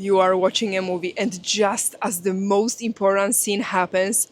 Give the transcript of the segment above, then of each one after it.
You are watching a movie and just as the most important scene happens,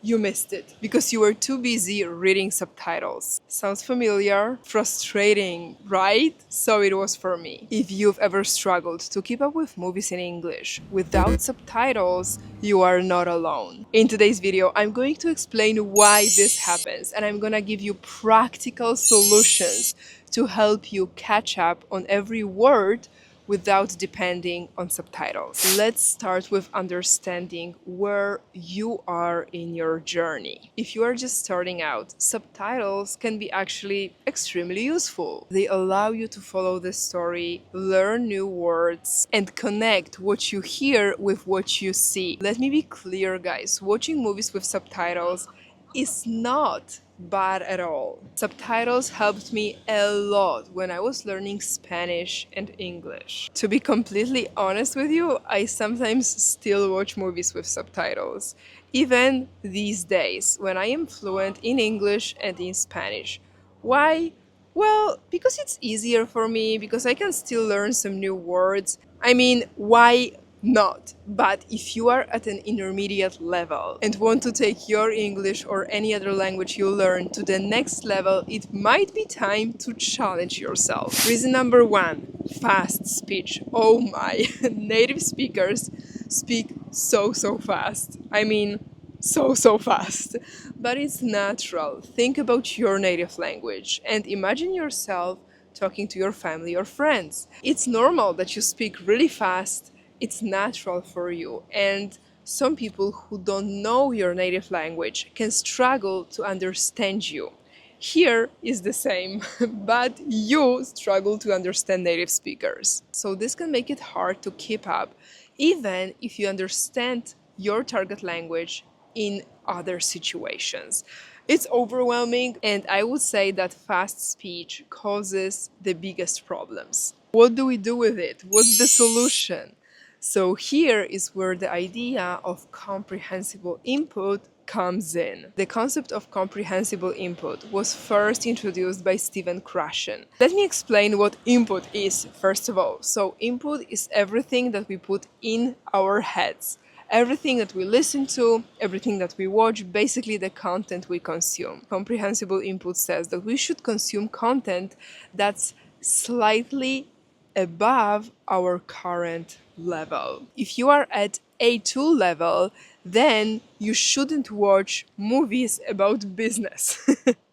you missed it because you were too busy reading subtitles. Sounds familiar? Frustrating, right? So it was for me. If you've ever struggled to keep up with movies in English without subtitles, you are not alone. In today's video, I'm going to explain why this happens and I'm gonna give you practical solutions to help you catch up on every word without depending on subtitles. Let's start with understanding where you are in your journey. If you are just starting out, subtitles can be actually extremely useful. They allow you to follow the story, learn new words, and connect what you hear with what you see. Let me be clear, guys, watching movies with subtitles is not bad at all. Subtitles helped me a lot when I was learning Spanish and English. To be completely honest with you, I sometimes still watch movies with subtitles, even these days when I am fluent in English and in Spanish. Why? Well, because it's easier for me, because I can still learn some new words. I mean, why not? But if you are at an intermediate level and want to take your English or any other language you learn to the next level, it might be time to challenge yourself. Reason number one, fast speech. Oh my, native speakers speak so fast. I mean, so fast. But it's natural. Think about your native language and imagine yourself talking to your family or friends. It's normal that you speak really fast. It's natural for you. And some people who don't know your native language can struggle to understand you. Here is the same, but you struggle to understand native speakers. So this can make it hard to keep up, even if you understand your target language in other situations. It's overwhelming, and I would say that fast speech causes the biggest problems. What do we do with it? What's the solution? So here is where the idea of comprehensible input comes in. The concept of comprehensible input was first introduced by Stephen Krashen. Let me explain what input is, first of all. So input is everything that we put in our heads. Everything that we listen to, everything that we watch, basically the content we consume. Comprehensible input says that we should consume content that's slightly above our current level. If you are at A2 level, then you shouldn't watch movies about business,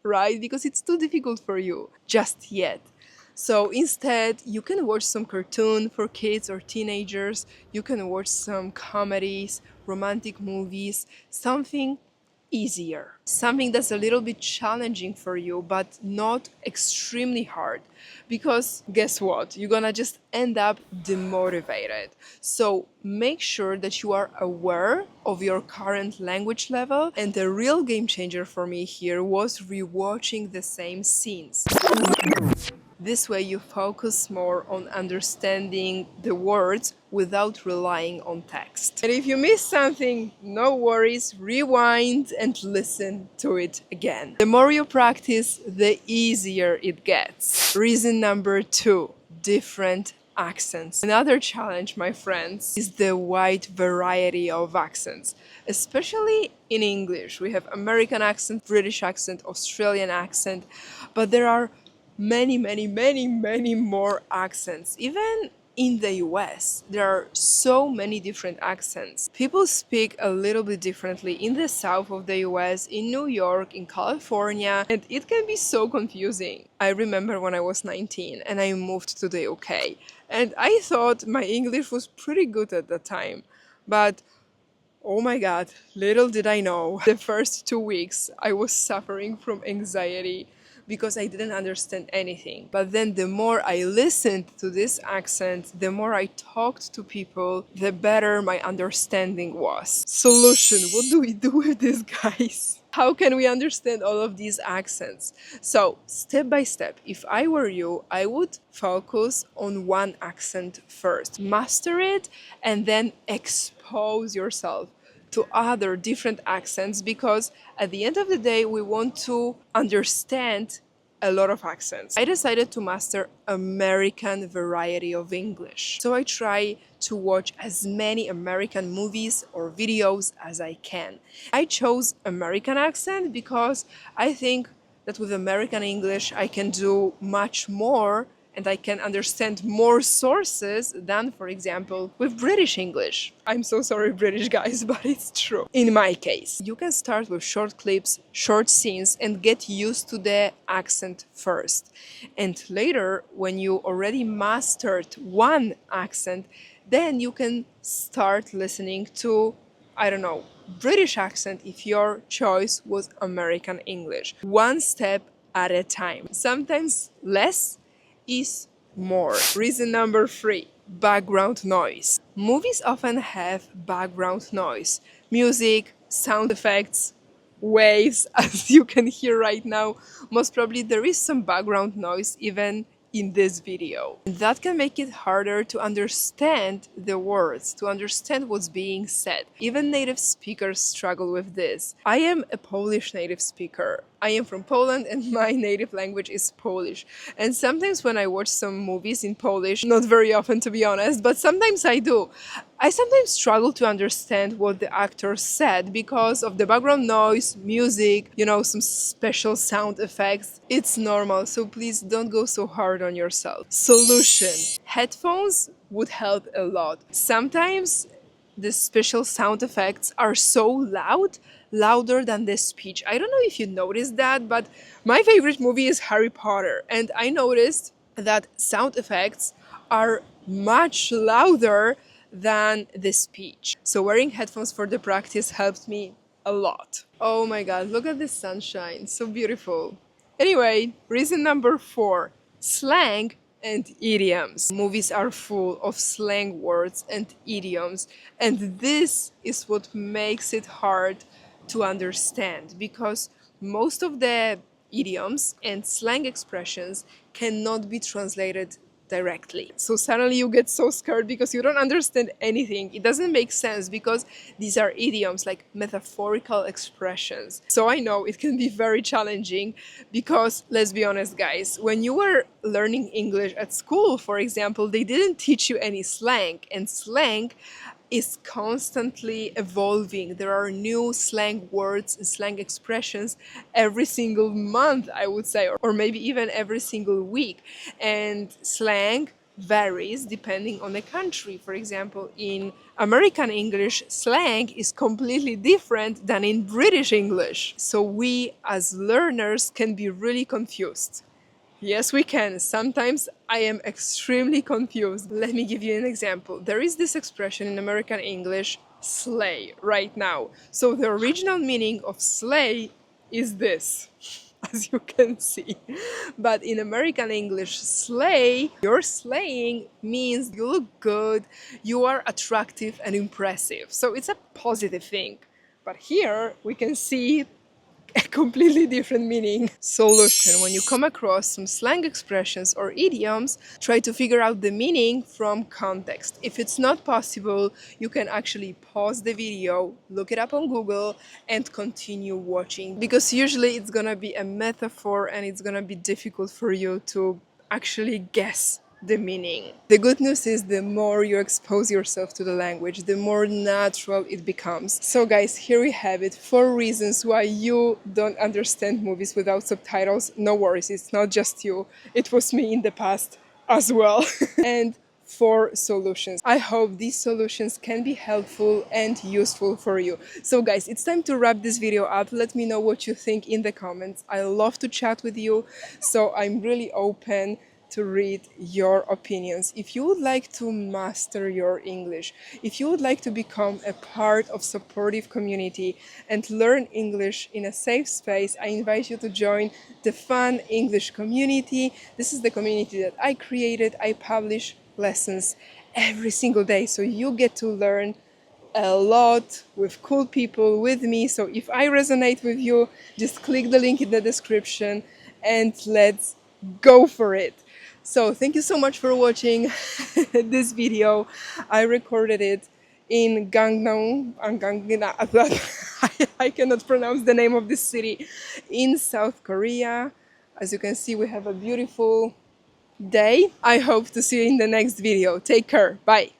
right? Because it's too difficult for you just yet. So instead, you can watch some cartoon for kids or teenagers, you can watch some comedies, romantic movies, something easier. Something that's a little bit challenging for you, but not extremely hard. Because guess what? You're gonna just end up demotivated. So make sure that you are aware of your current language level. And the real game changer for me here was rewatching the same scenes. This way you focus more on understanding the words without relying on text. And if you miss something, no worries, rewind and listen to it again. The more you practice, the easier it gets. Reason number two, different accents. Another challenge, my friends, is the wide variety of accents, especially in English. We have American accent, British accent, Australian accent, but there are many more accents. Even in the US, there are so many different accents. People speak a little bit differently in the south of the US, in New York, in California, and it can be so confusing. I remember when I was 19 and I moved to the UK, and I thought my English was pretty good at that time. But oh my god, little did I know, the first 2 weeks I was suffering from anxiety because I didn't understand anything. But then the more I listened to this accent, the more I talked to people, the better my understanding was. Solution, what do we do with this, guys? How can we understand all of these accents? So, step by step, if I were you, I would focus on one accent first. Master it and then expose yourself to other different accents, because at the end of the day we want to understand a lot of accents. I decided to master American variety of English. So I try to watch as many American movies or videos as I can. I chose American accent because I think that with American English I can do much more and I can understand more sources than, for example, with British English. I'm so sorry, British guys, but it's true. In my case, you can start with short clips, short scenes, and get used to the accent first. And later, when you already mastered one accent, then you can start listening to, I don't know, British accent if your choice was American English. One step at a time. Sometimes less is more. Reason number 3, background noise. Movies often have background noise. Music, sound effects, waves, as you can hear right now. Most probably there is some background noise even in this video. That can make it harder to understand the words, to understand what's being said. Even native speakers struggle with this. I am a Polish native speaker. I am from Poland and my native language is Polish. And sometimes when I watch some movies in Polish, not very often to be honest, but sometimes I do, I sometimes struggle to understand what the actor said because of the background noise, music, you know, some special sound effects. It's normal, so please don't go so hard on yourself. Solution. Headphones would help a lot. Sometimes the special sound effects are so loud, louder than the speech. I don't know if you noticed that, but my favorite movie is Harry Potter, and I noticed that sound effects are much louder than the speech. So wearing headphones for the practice helped me a lot. Oh my god, look at the sunshine, so beautiful. Anyway, reason number 4, slang and idioms. Movies are full of slang words and idioms, and this is what makes it hard to understand because most of the idioms and slang expressions cannot be translated directly. So suddenly you get so scared because you don't understand anything. It doesn't make sense because these are idioms, like metaphorical expressions. So I know it can be very challenging because, let's be honest guys, when you were learning English at school, for example, they didn't teach you any slang, and slang is constantly evolving. There are new slang words and slang expressions every single month, I would say, or maybe even every single week. And slang varies depending on the country. For example, in American English, slang is completely different than in British English. So we as learners can be really confused. Yes, we can. Sometimes I am extremely confused. Let me give you an example. There is this expression in American English, slay, right now. So the original meaning of slay is this, as you can see. But in American English, slay, you're slaying means you look good, you are attractive and impressive. So it's a positive thing. But here we can see a completely different meaning. Solution. When you come across some slang expressions or idioms, try to figure out the meaning from context. If it's not possible, you can actually pause the video, look it up on Google, and continue watching. Because usually it's gonna be a metaphor and it's gonna be difficult for you to actually guess the meaning. The good news is the more you expose yourself to the language, the more natural it becomes. So guys, here we have it, 4 reasons why you don't understand movies without subtitles. No worries, it's not just you. It was me in the past as well. And 4 solutions. I hope these solutions can be helpful and useful for you. So guys, it's time to wrap this video up. Let me know what you think in the comments. I love to chat with you, so I'm really open to read your opinions. If you would like to master your English, if you would like to become a part of supportive community and learn English in a safe space, I invite you to join the Fun English community. This is the community that I created. I publish lessons every single day, so you get to learn a lot with cool people with me. So if I resonate with you, just click the link in the description and let's go for it. So thank you so much for watching this video. I recorded it in Gangnam, I cannot pronounce the name of this city, in South Korea. As you can see, we have a beautiful day. I hope to see you in the next video. Take care. Bye.